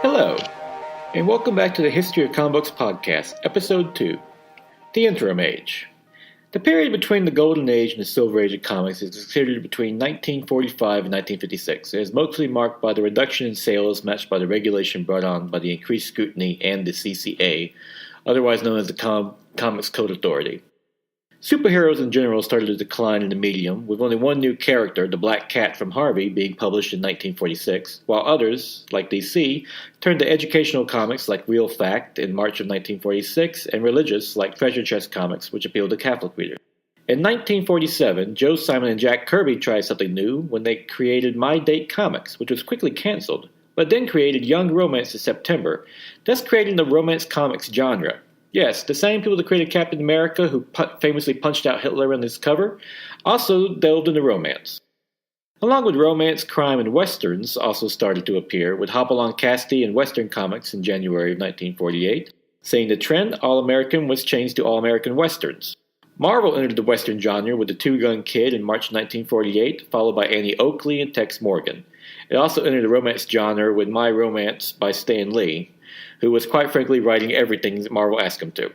Hello, and welcome back to the History of Comic Books podcast, Episode 2, The Interim Age. The period between the Golden Age and the Silver Age of comics is considered between 1945 and 1956. It is mostly marked by the reduction in sales matched by the regulation brought on by the increased scrutiny and the CCA, otherwise known as the Comics Code Authority. Superheroes in general started to decline in the medium, with only one new character, the Black Cat from Harvey, being published in 1946, while others, like DC, turned to educational comics like Real Fact in March of 1946, and religious like Treasure Chest comics, which appealed to Catholic readers. In 1947, Joe Simon and Jack Kirby tried something new when they created My Date Comics, which was quickly canceled, but then created Young Romance in September, thus creating the romance comics genre. Yes, the same people that created Captain America, who famously punched out Hitler on his cover, also delved into romance. Along with romance, crime, and westerns also started to appear, with Hopalong Cassidy and Western Comics in January of 1948. Seeing the trend, All-American was changed to All-American Westerns. Marvel entered the Western genre with The Two-Gun Kid in March 1948, followed by Annie Oakley and Tex Morgan. It also entered the romance genre with My Romance by Stan Lee, who was quite frankly writing everything that Marvel asked him to.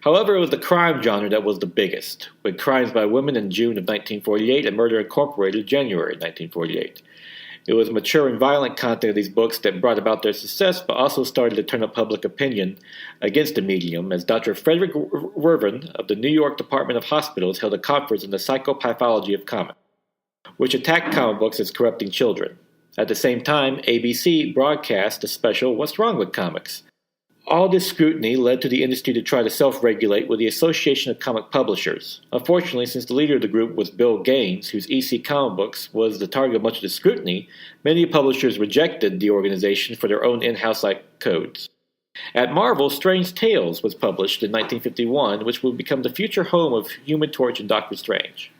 However, it was the crime genre that was the biggest, with Crimes by Women in June of 1948 and Murder Incorporated January 1948. It was mature and violent content of these books that brought about their success, but also started to turn up public opinion against the medium, as Dr. Frederick Werven of the New York Department of Hospitals held a conference on the psychopathology of comics, which attacked comic books as corrupting children. At the same time, ABC broadcast a special What's Wrong with Comics? All this scrutiny led to the industry to try to self-regulate with the Association of Comic Publishers. Unfortunately, since the leader of the group was Bill Gaines, whose EC Comic Books was the target of much of the scrutiny, many publishers rejected the organization for their own in-house codes. At Marvel, Strange Tales was published in 1951, which would become the future home of Human Torch and Doctor Strange.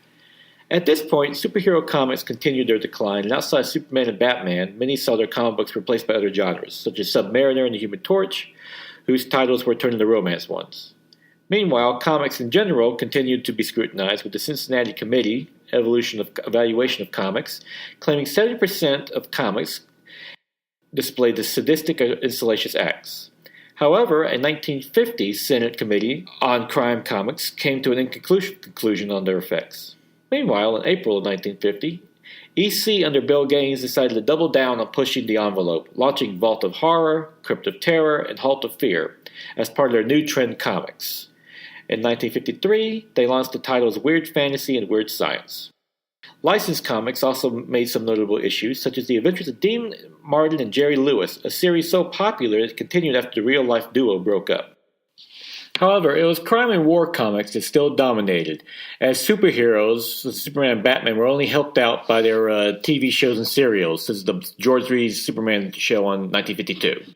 At this point, superhero comics continued their decline, and outside Superman and Batman, many saw their comic books replaced by other genres, such as Submariner and the Human Torch, whose titles were turned into romance ones. Meanwhile, comics in general continued to be scrutinized, with the Cincinnati Committee, Evaluation of Comics, claiming 70% of comics displayed the sadistic and salacious acts. However, a 1950 Senate Committee on Crime Comics came to an inconclusive conclusion on their effects. Meanwhile, in April of 1950, EC under Bill Gaines decided to double down on pushing the envelope, launching Vault of Horror, Crypt of Terror, and Halt of Fear as part of their new trend comics. In 1953, they launched the titles Weird Fantasy and Weird Science. Licensed comics also made some notable issues, such as The Adventures of Dean Martin and Jerry Lewis, a series so popular that it continued after the real-life duo broke up. However, it was crime and war comics that still dominated, as superheroes, Superman and Batman, were only helped out by their TV shows and serials, such as the George Reed's Superman show on 1952.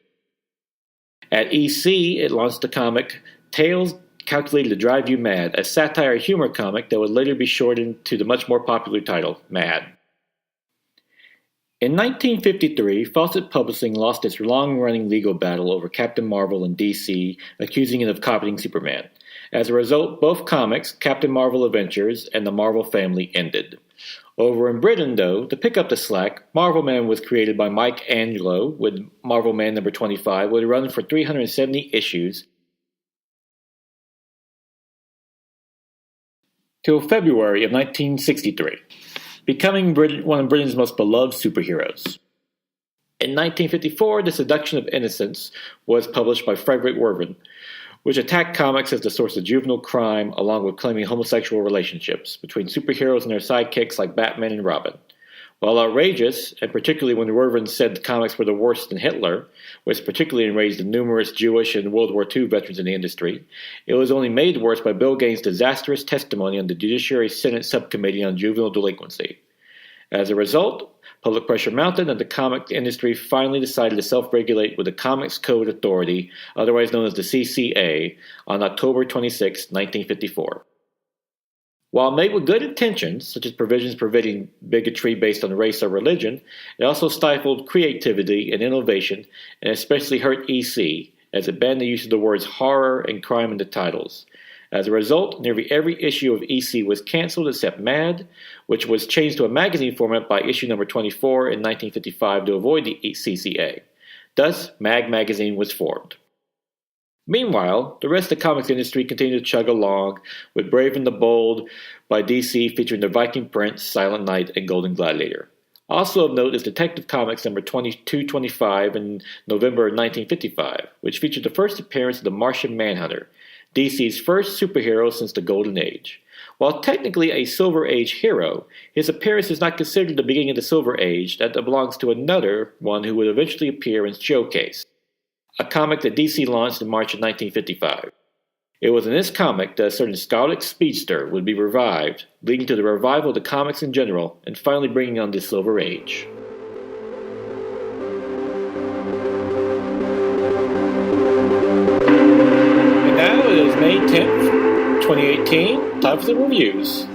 At EC, it launched the comic Tales Calculated to Drive You Mad, a satire humor comic that would later be shortened to the much more popular title, Mad. In 1953, Fawcett Publishing lost its long-running legal battle over Captain Marvel and DC, accusing it of copying Superman. As a result, both comics, Captain Marvel Adventures and the Marvel family, ended. Over in Britain, though, to pick up the slack, Marvel Man was created by Mike Angelo, with Marvel Man number 25, would run for 370 issues till February of 1963. Becoming one of Britain's most beloved superheroes. In 1954, The Seduction of Innocence was published by Frederick Werven, which attacked comics as the source of juvenile crime, along with claiming homosexual relationships between superheroes and their sidekicks like Batman and Robin. While outrageous, and particularly when Werven said the comics were the worse than Hitler, which particularly enraged the numerous Jewish and World War II veterans in the industry, it was only made worse by Bill Gaines' disastrous testimony on the Judiciary Senate Subcommittee on Juvenile Delinquency. As a result, public pressure mounted and the comic industry finally decided to self-regulate with the Comics Code Authority, otherwise known as the CCA, on October 26, 1954. While made with good intentions, such as provisions preventing bigotry based on race or religion, it also stifled creativity and innovation, and especially hurt EC, as it banned the use of the words horror and crime in the titles. As a result, nearly every issue of EC was canceled except Mad, which was changed to a magazine format by issue number 24 in 1955 to avoid the CCA. Thus, Mag Magazine was formed. Meanwhile, the rest of the comics industry continued to chug along, with Brave and the Bold by DC featuring the Viking Prince, Silent Knight, and Golden Gladiator. Also of note is Detective Comics number 2225 in November 1955, which featured the first appearance of the Martian Manhunter, DC's first superhero since the Golden Age. While technically a Silver Age hero, his appearance is not considered the beginning of the Silver Age, that belongs to another one who would eventually appear in Showcase, a comic that DC launched in March of 1955. It was in this comic that a certain Scarlet Speedster would be revived, leading to the revival of the comics in general, and finally bringing on the Silver Age. And now it is May 10th, 2018, time for the reviews.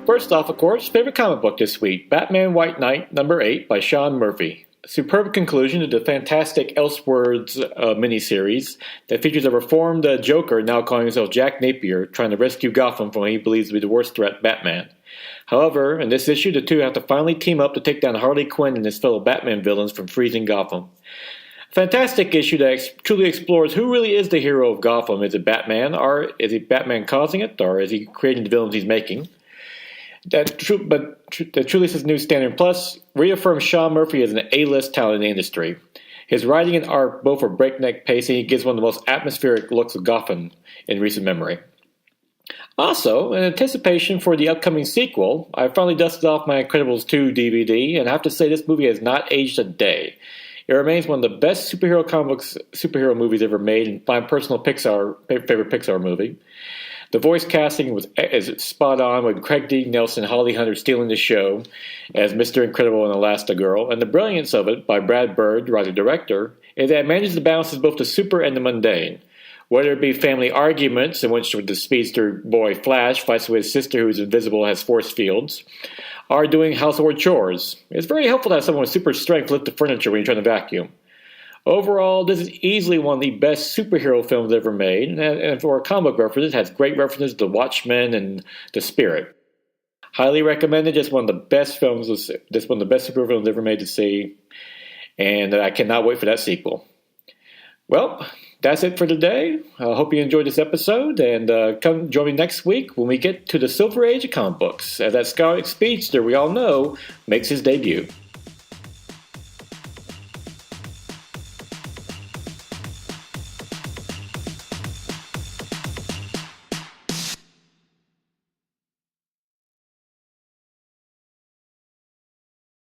First off, of course, favorite comic book this week, Batman White Knight number 8 by Sean Murphy. A superb conclusion to the fantastic Elseworlds miniseries that features a reformed Joker now calling himself Jack Napier trying to rescue Gotham from what he believes to be the worst threat, Batman. However, in this issue, the two have to finally team up to take down Harley Quinn and his fellow Batman villains from freezing Gotham. A fantastic issue that truly explores who really is the hero of Gotham. Is it Batman, or is it Batman causing it, or is he creating the villains he's making? That truly sets a new standard. Plus, reaffirms Sean Murphy as an A-list talent in the industry. His writing and art both are breakneck pace, and he gives one of the most atmospheric looks of Gotham in recent memory. Also, in anticipation for the upcoming sequel, I finally dusted off my Incredibles 2 DVD, and I have to say this movie has not aged a day. It remains one of the best superhero movies ever made, and my personal favorite Pixar movie. The voice casting is spot on, with Craig D. Nelson and Holly Hunter stealing the show as Mr. Incredible and Elastigirl, and the brilliance of it by Brad Bird, writer-director, is that it manages to balance both the super and the mundane. Whether it be family arguments, in which the speedster boy Flash fights with his sister who is invisible and has force fields, or doing household chores. It's very helpful to have someone with super strength lift the furniture when you're trying to vacuum. Overall, this is easily one of the best superhero films ever made, and for a comic book reference, it has great references to Watchmen and The Spirit. Highly recommended. Just one of the best films. Just one of the best superhero films ever made to see, and I cannot wait for that sequel. Well, that's it for today. I hope you enjoyed this episode, and come join me next week when we get to the Silver Age of comic books, as that Scarlet Speedster we all know makes his debut.